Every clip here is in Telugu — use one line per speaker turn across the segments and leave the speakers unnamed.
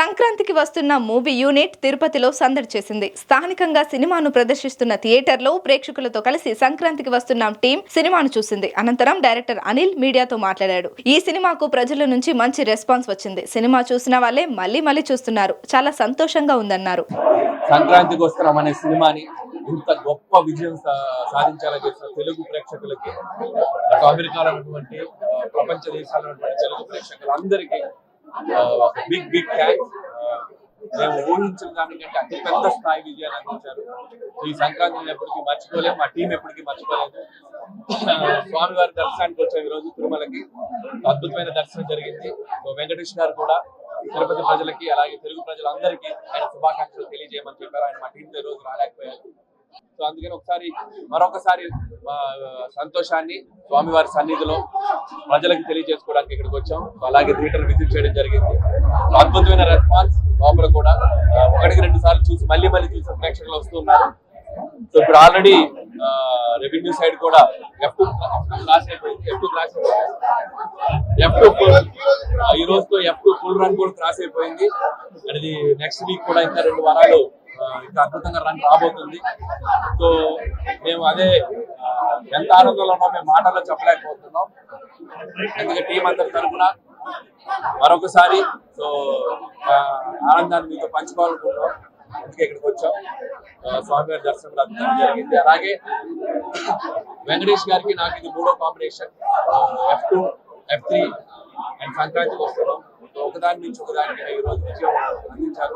సంక్రాంతికి వస్తున్న మూవీ యూనిట్ తిరుపతిలో సందడి చేసింది. స్థానికంగా సినిమాను ప్రదర్శిస్తున్న థియేటర్లో ప్రేక్షకులతో కలిసి సంక్రాంతికి వస్తున్న టీం సినిమాను చూసింది. అనంతరం డైరెక్టర్ అనిల్ మీడియాతో మాట్లాడాడు. ఈ సినిమాకు ప్రజల నుంచి మంచి రెస్పాన్స్ వచ్చింది. సినిమా చూసిన వాళ్ళే మళ్ళీ చూస్తున్నారు. చాలా సంతోషంగా ఉందన్నారు.
సంక్రాంతికి వస్తున్నాం అనే సినిమాని ఇంత గొప్ప విజయం సాధించాలని చేసిన తెలుగు ప్రేక్షకులకి, అమెరికాలో ఉన్నటువంటి ప్రపంచ దేశాల్లో ఉన్నటువంటి తెలుగు ప్రేక్షకులందరికీ బిగ్ థ్యాంక్స్. మేము ఊహించిన దానికంటే అతి పెద్ద స్థాయి విజయాన్ని అందించారు. ఈ సంక్రాంతిని ఎప్పటికీ మర్చిపోలేము, మా టీం ఎప్పటికీ మర్చిపోలేదు. స్వామివారి దర్శనానికి వచ్చాం ఈరోజు తిరుమలకి. అద్భుతమైన దర్శనం జరిగింది. వెంకటేష్ గారు కూడా తిరుపతి ప్రజలకి అలాగే తెలుగు ప్రజలందరికీ ఆయన శుభాకాంక్షలు తెలియజేయమని చెప్పారు. ఆయన మా టీంతో ఈ రోజు రాలేకపోయారు. సో అందుకని మరొకసారి సంతోషాన్ని స్వామివారి సన్నిధిలో ప్రజలకు తెలియజేసుకోవడానికి ఇక్కడికి వచ్చాం. అలాగే థియేటర్ విజిట్ చేయడం జరిగింది. అద్భుతమైన రెస్పాన్స్. లోపల కూడా 1-2 సార్లు చూసి మళ్ళీ చూసిన ప్రేక్షకులు వస్తున్నారు. సో ఇప్పుడు ఆల్రెడీ రెవెన్యూ సైడ్ కూడా F2 క్లాస్ అయిపోయింది. F2 ఈ రోజుతో F2 ఫుల్ రన్ కూడా క్రాస్ అయిపోయింది. అది నెక్స్ట్ వీక్ కూడా ఇంకా 2 వారాలు ఇంకా అద్భుతంగా రన్ రాబోతుంది. సో మేము అదే ఎంత ఆనందంలో ఉన్నాం మేము మాటల్లో చెప్పలేకపోతున్నాం. అందుకే టీం అందరి తరఫున మరొకసారి సో ఆనందాన్ని మీతో పంచుకోవాలనుకుంటున్నాం. అందుకే ఇక్కడికి వచ్చాం. స్వామివారి దర్శనం కూడా అద్భుతంగా జరిగింది. అలాగే వెంకటేష్ గారికి నాకు ఇది 3వ కాంబినేషన్. F2, F3 అండ్ సంక్రాంతికి వస్తున్నాం. ఒకదాని నుంచి ఒకదానికి ఈ రోజు విజయం అందించారు.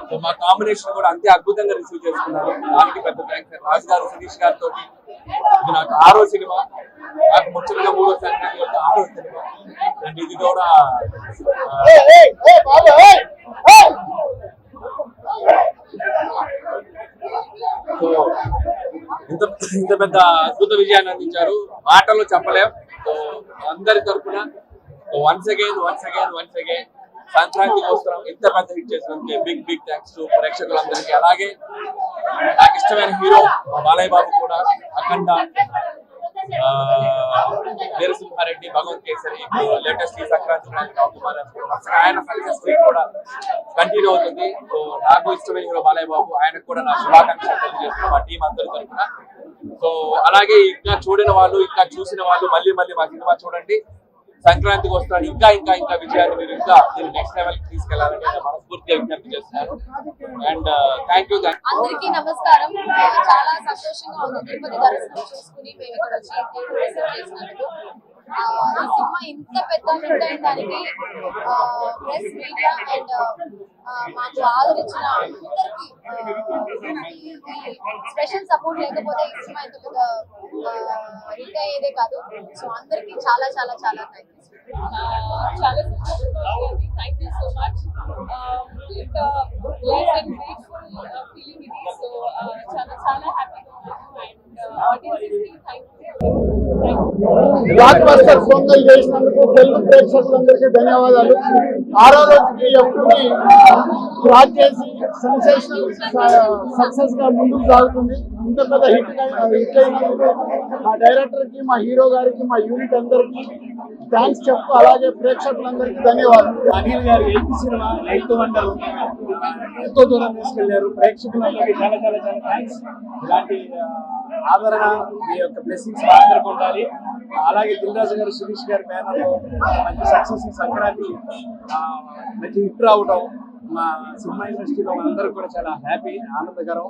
సో మా కాంబినేషన్ కూడా అంతే అద్భుతంగా రిసీవ్ చేసుకున్నారు. దానికి పెద్ద థ్యాంక్స్. రాజు గారు, సతీష్ గారితో ఇది నాకు 6వ సినిమా. నాకు ముచ్చటగా 3వ సంక్రాంతి 6వ సినిమా. అండ్ ఇది కూడా సో ఇంత పెద్ద అద్భుత విజయాన్ని అందించారు. మాటల్లో చెప్పలేం. సో అందరి తరఫున వన్స్ అగైన్ సంక్రాంతికి వస్తున్నాం ఇంత పెద్ద హిట్ చేసినందుకు బిగ్ థ్యాంక్స్ టు ప్రేక్షకులందరికీ. అలాగే నాకు ఇష్టమైన హీరో బాలయ్య బాబు కూడా అఖండ, వీరసింహారెడ్డి, భగవంత్ కేసరి, ఇప్పుడు లేటెస్ట్ ఈ సంక్రాంతి ఆయన సక్సెస్ కూడా కంటిన్యూ అవుతుంది. సో నాకు ఇష్టమైన హీరో బాలయ్య బాబు, ఆయనకు కూడా నా శుభాకాంక్షలు తెలియజేస్తున్నాం మా టీం అందరి తరఫున. సో అలాగే ఇంకా చూడని వాళ్ళు, ఇంకా చూసిన వాళ్ళు మళ్ళీ మా సినిమా చూడండి. సంక్రాంతికి వస్తాను ఇంకా విజయాన్ని మీరు ఇంకా దీన్ని నెక్స్ట్ లెవెల్ కి తీసుకెళ్లాలని నేను మనస్ఫూర్తిగా విజ్ఞప్తి చేస్తున్నాను. And thank you.
అందరికీ నమస్కారం. చాలా సంతోషంగా ఉంది తిరుపతి దర్శనం చూసుకుని మేము ఇక్కడ వచ్చి చేసినందుకు. ఈ సినిమా ఇంత పెద్ద హిట్ అయిన ప్రెస్ మీడియా అండ్ మాకు ఆదరించిన అందరికి స్పెషల్ సపోర్ట్ లేకపోతే ఈ సినిమా ఇంత పెద్ద హిట్ అయ్యేదే కాదు. సో అందరికి చాలా థ్యాంక్ యూ.
చాలా thank you so much. Blessed and grateful feeling ఇది. సో చాలా హ్యాపీగా ఉన్నాను. అండ్ ఆడియన్స్కి థ్యాంక్ యూ.
బ్లాక్ బస్టర్ సొంగల్ చేసినందుకు తెలుగు ప్రేక్షకులందరికీ ధన్యవాదాలు. 6వ రోజుకి F2ని క్రాక్ చేసి సెన్సేషనల్ సక్సెస్ గా ముందుకు సాగుతుంది. ఇంత పెద్ద హిట్ అయినందుకు మా డైరెక్టర్ కి, మా హీరో గారికి, మా యూనిట్ అందరికి థ్యాంక్స్ చెప్తూ అలాగే ప్రేక్షకులందరికీ ధన్యవాదాలు.
అనిల్ గారు 8th సినిమా 8th వండర్ ఎంతో దూరం తీసుకెళ్లారు. ప్రేక్షకులందరికీ చాలా థ్యాంక్స్. ఇలాంటి ఆదరణ మీ యొక్క బ్లెస్సింగ్స్ అందరికీ ఉండాలి. అలాగే దిల్రాజు గారు, సురేష్ గారి బ్యానర్ లో మంచి సక్సెస్, సంక్రాంతి మంచి హిట్ రావడం మా సినిమా ఇండస్ట్రీలో అందరూ కూడా చాలా హ్యాపీ, ఆనందకరం.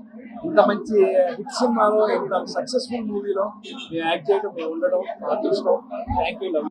ఇంత మంచి హిట్ సినిమాలో, ఇంత సక్సెస్ఫుల్ మూవీలో మేము యాక్ట్ చేయడం, మేము ఉండడం అదృష్టం. Thank you.